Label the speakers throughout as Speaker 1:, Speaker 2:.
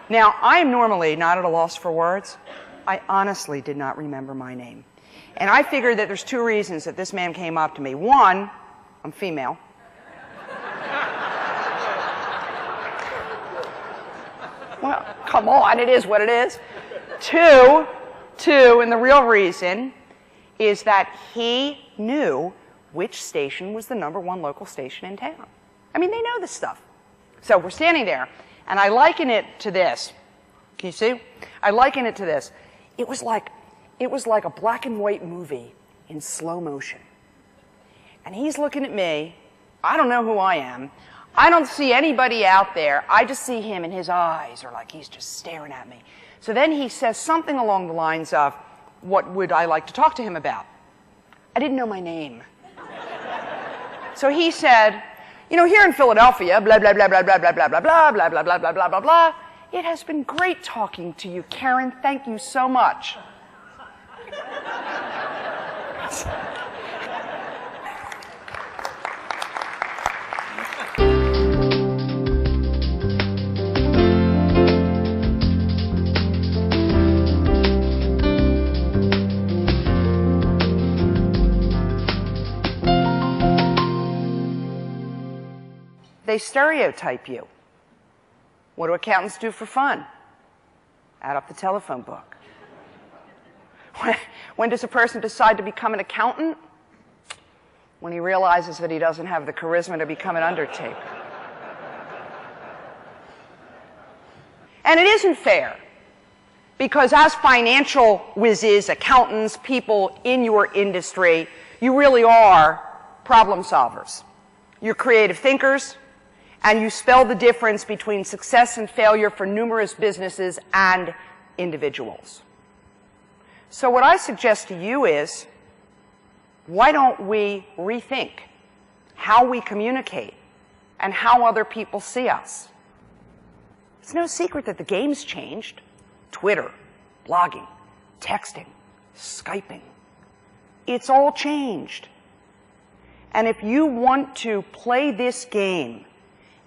Speaker 1: Now, I am normally not at a loss for words. I honestly did not remember my name. And I figured that there's two reasons that this man came up to me. One, I'm female. Well, come on, it is what it is. Two, and the real reason is that he knew which station was the #1 local station in town. I mean, they know this stuff. So we're standing there, and I liken it to this. Can you see? I liken it to this. It was like a black and white movie in slow motion. And he's looking at me. I don't know who I am. I don't see anybody out there. I just see him, and his eyes are like he's just staring at me. So then he says something along the lines of, what would I like to talk to him about? I didn't know my name. So he said, you know, here in Philadelphia, blah, blah, blah, blah, blah, blah, blah, blah, blah, blah, blah, blah, blah, blah, blah, blah. It has been great talking to you, Karen. Thank you so much. They stereotype you. What do accountants do for fun? Add up the telephone book. When does a person decide to become an accountant? When he realizes that he doesn't have the charisma to become an undertaker. And it isn't fair, because as financial whizzes, accountants, people in your industry, you really are problem solvers. You're creative thinkers, and you spell the difference between success and failure for numerous businesses and individuals. So what I suggest to you is, why don't we rethink how we communicate and how other people see us? It's no secret that the game's changed. Twitter, blogging, texting, Skyping. It's all changed. And if you want to play this game,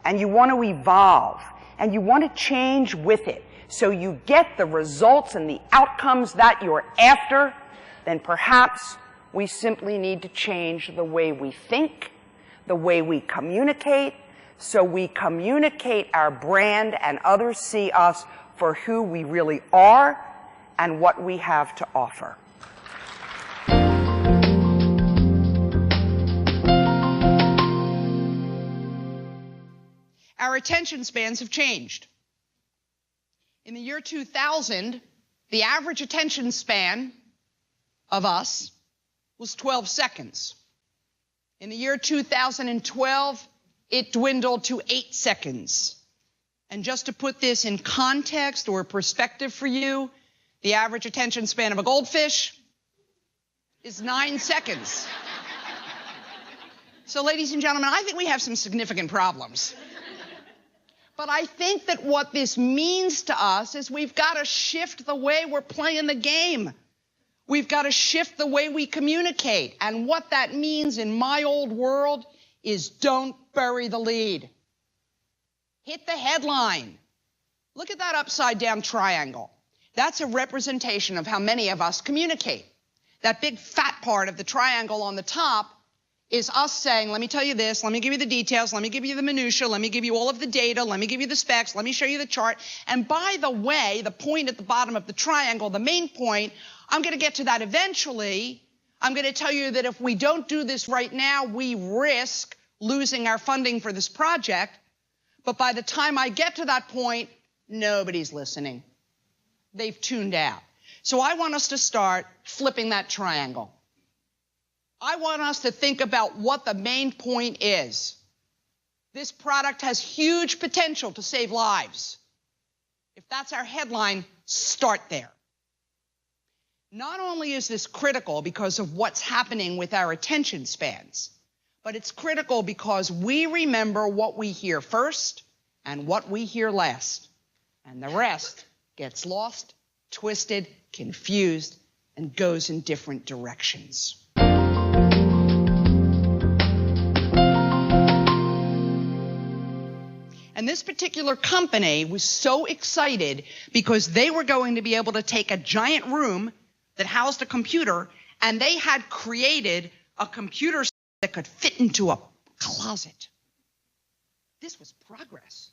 Speaker 1: and you want to evolve, and you want to change with it, so you get the results and the outcomes that you're after, then perhaps we simply need to change the way we think, the way we communicate, so we communicate our brand and others see us for who we really are and what we have to offer.
Speaker 2: Our attention spans have changed. In the year 2000, the average attention span of us was 12 seconds. In the year 2012, it dwindled to 8 seconds. And just to put this in context or perspective for you, the average attention span of a goldfish is 9 seconds. So, ladies and gentlemen, I think we have some significant problems. But I think that what this means to us is we've got to shift the way we're playing the game. We've got to shift the way we communicate. And what that means in my old world is don't bury the lead. Hit the headline. Look at that upside down triangle. That's a representation of how many of us communicate. That big fat part of the triangle on the top is us saying, let me tell you this, let me give you the details, let me give you the minutia, let me give you all of the data, let me give you the specs, let me show you the chart. And by the way, the point at the bottom of the triangle, the main point, I'm going to get to that eventually. I'm going to tell you that if we don't do this right now, we risk losing our funding for this project. But by the time I get to that point, nobody's listening. They've tuned out. So I want us to start flipping that triangle. I want us to think about what the main point is. This product has huge potential to save lives. If that's our headline, start there. Not only is this critical because of what's happening with our attention spans, but it's critical because we remember what we hear first and what we hear last. And the rest gets lost, twisted, confused, and goes in different directions. And this particular company was so excited because they were going to be able to take a giant room that housed a computer, and they had created a computer that could fit into a closet. This was progress.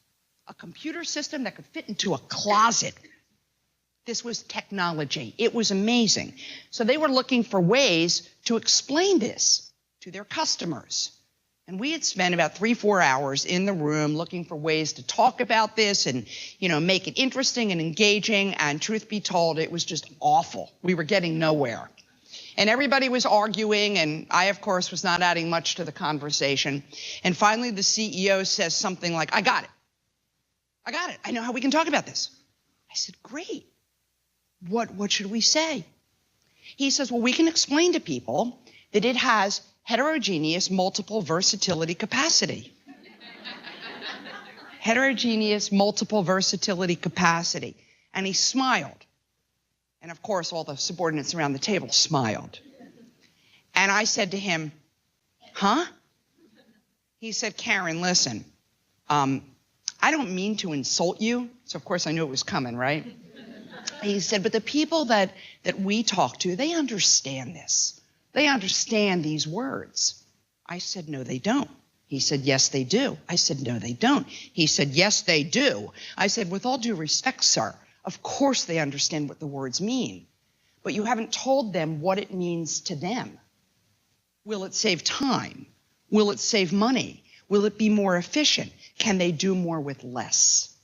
Speaker 2: A computer system that could fit into a closet. This was technology. It was amazing. So they were looking for ways to explain this to their customers. And we had spent about 3-4 hours in the room looking for ways to talk about this and, make it interesting and engaging. And truth be told, it was just awful. We were getting nowhere. And everybody was arguing, and I, of course, was not adding much to the conversation. And finally, the CEO says something like, I got it. I know how we can talk about this. I said, great. What should we say? He says, well, we can explain to people that it has heterogeneous multiple versatility capacity. Heterogeneous multiple versatility capacity. And he smiled. And of course, all the subordinates around the table smiled. And I said to him, huh? He said, Karen, listen, I don't mean to insult you. So of course I knew it was coming, right? He said, but the people that we talk to, they understand this. They understand these words. I said, no, they don't. He said, yes, they do. I said, no, they don't. He said, yes, they do. I said, with all due respect, sir, of course they understand what the words mean, but you haven't told them what it means to them. Will it save time? Will it save money? Will it be more efficient? Can they do more with less?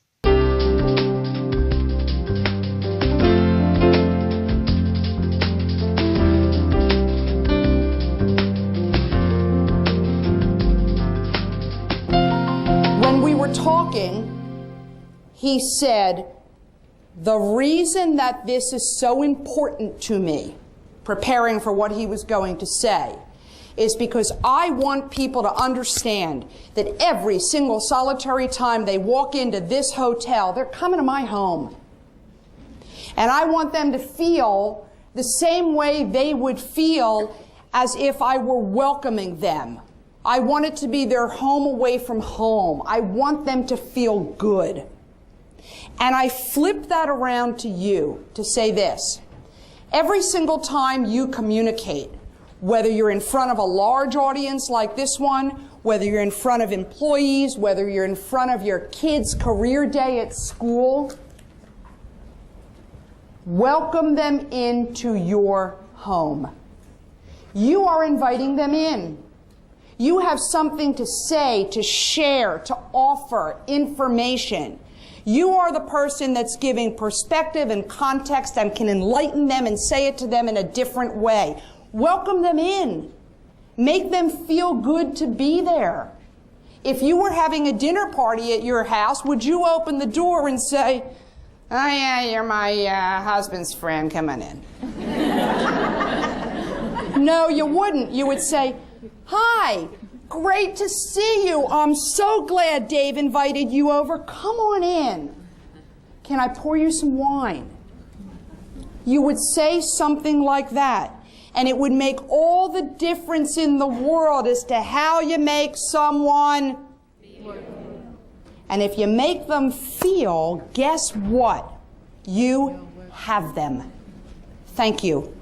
Speaker 1: Talking, he said, the reason that this is so important to me, preparing for what he was going to say, is because I want people to understand that every single solitary time they walk into this hotel, they're coming to my home. And I want them to feel the same way they would feel as if I were welcoming them. I want it to be their home away from home. I want them to feel good. And I flip that around to you to say this. Every single time you communicate, whether you're in front of a large audience like this one, whether you're in front of employees, whether you're in front of your kids' career day at school, welcome them into your home. You are inviting them in. You have something to say, to share, to offer information. You are the person that's giving perspective and context and can enlighten them and say it to them in a different way. Welcome them in. Make them feel good to be there. If you were having a dinner party at your house, would you open the door and say, oh yeah, you're my husband's friend, come on in? No, you wouldn't. You would say, hi, great to see you. I'm so glad Dave invited you over. Come on in. Can I pour you some wine? You would say something like that. And it would make all the difference in the world as to how you make someone feel. And if you make them feel, guess what? You have them. Thank you.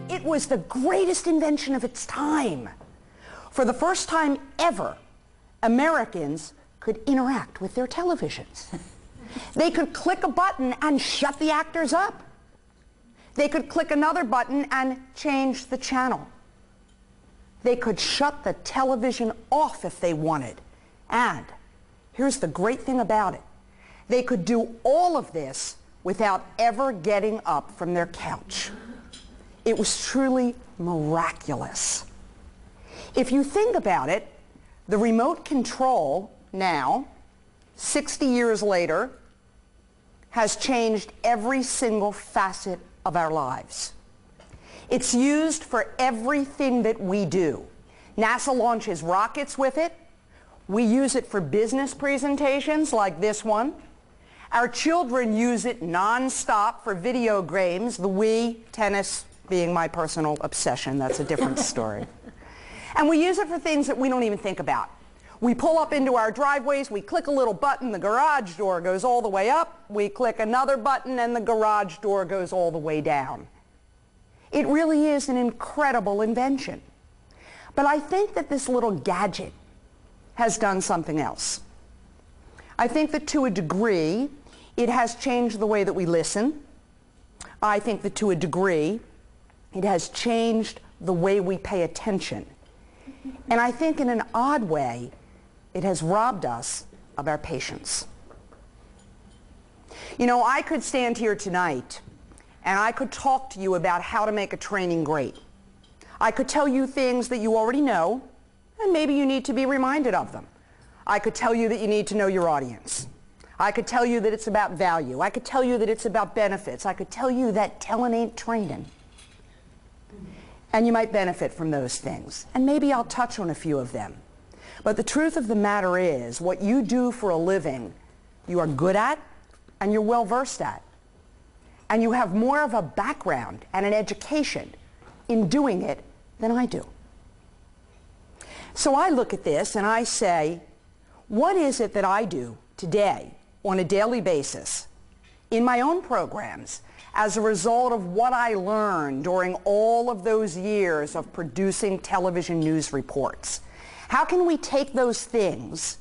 Speaker 1: It was the greatest invention of its time. For the first time ever, Americans could interact with their televisions. They could click a button and shut the actors up. They could click another button and change the channel. They could shut the television off if they wanted. And here's the great thing about it. They could do all of this without ever getting up from their couch. It was truly miraculous. If you think about it, the remote control now, 60 years later, has changed every single facet of our lives. It's used for everything that we do. NASA launches rockets with it. We use it for business presentations like this one. Our children use it nonstop for video games, the Wii, tennis, being my personal obsession. That's a different story. And we use it for things that we don't even think about. We pull up into our driveways, we click a little button, the garage door goes all the way up. We click another button and the garage door goes all the way down. It really is an incredible invention. But I think that this little gadget has done something else. I think that to a degree, it has changed the way that we listen. I think that to a degree, it has changed the way we pay attention. And I think in an odd way, it has robbed us of our patience. You know, I could stand here tonight and I could talk to you about how to make a training great. I could tell you things that you already know, and maybe you need to be reminded of them. I could tell you that you need to know your audience. I could tell you that it's about value. I could tell you that it's about benefits. I could tell you that telling ain't training. And you might benefit from those things. And maybe I'll touch on a few of them. But the truth of the matter is, what you do for a living, you are good at and you're well versed at. And you have more of a background and an education in doing it than I do. So I look at this and I say, what is it that I do today on a daily basis in my own programs as a result of what I learned during all of those years of producing television news reports? How can we take those things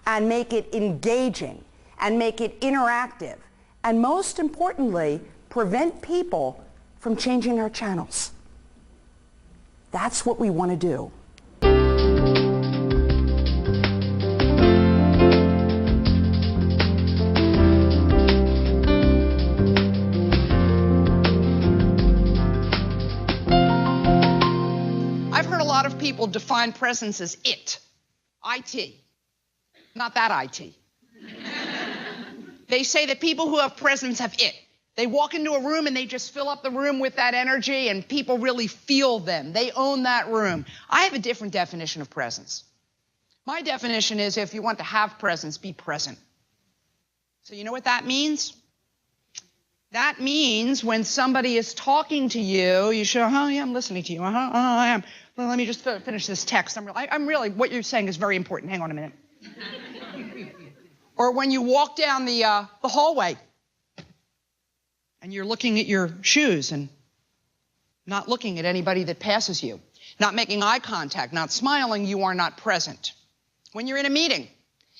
Speaker 1: and make it engaging and make it interactive and, most importantly, prevent people from changing our channels? That's what we want to do.
Speaker 2: I've heard a lot of people define presence as IT. Not that IT. They say that people who have presence have it. They walk into a room and they just fill up the room with that energy and people really feel them. They own that room. I have a different definition of presence. My definition is, if you want to have presence, be present. So you know what that means? That means when somebody is talking to you, you show, oh yeah, I'm listening to you. I am. Well, let me just finish this text. I'm really, what you're saying is very important. Hang on a minute. Or when you walk down the hallway and you're looking at your shoes and not looking at anybody that passes you, not making eye contact, not smiling, you are not present. When you're in a meeting,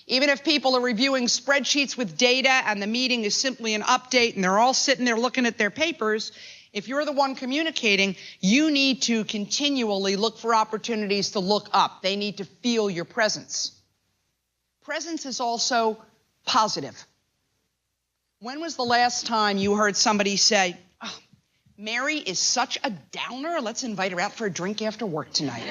Speaker 2: even if people are reviewing spreadsheets with data and the meeting is simply an update and they're all sitting there looking at their papers, if you're the one communicating, you need to continually look for opportunities to look up. They need to feel your presence. Presence is also positive. When was the last time you heard somebody say, oh, Mary is such a downer, let's invite her out for a drink after work tonight?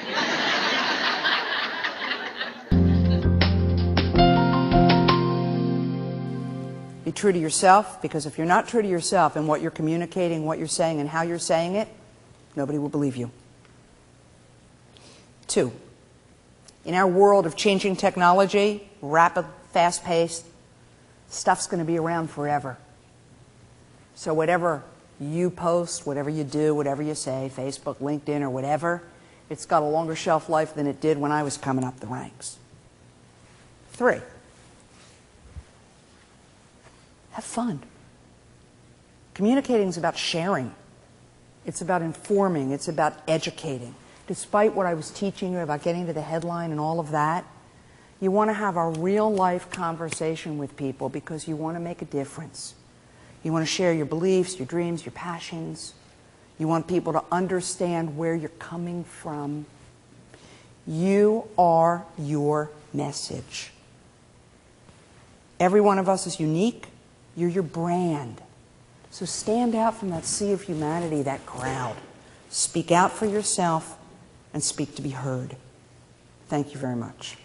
Speaker 1: Be true to yourself, because if you're not true to yourself in what you're communicating, what you're saying, and how you're saying it, nobody will believe you. 2, in our world of changing technology, rapid, fast-paced, stuff's going to be around forever. So whatever you post, whatever you do, whatever you say, Facebook, LinkedIn, or whatever, it's got a longer shelf life than it did when I was coming up the ranks. 3, have fun. Communicating is about sharing. It's about informing. It's about educating. Despite what I was teaching you about getting to the headline and all of that, you want to have a real-life conversation with people because you want to make a difference. You want to share your beliefs, your dreams, your passions. You want people to understand where you're coming from. You are your message. Every one of us is unique. You're your brand. So stand out from that sea of humanity, that crowd. Speak out for yourself and speak to be heard. Thank you very much.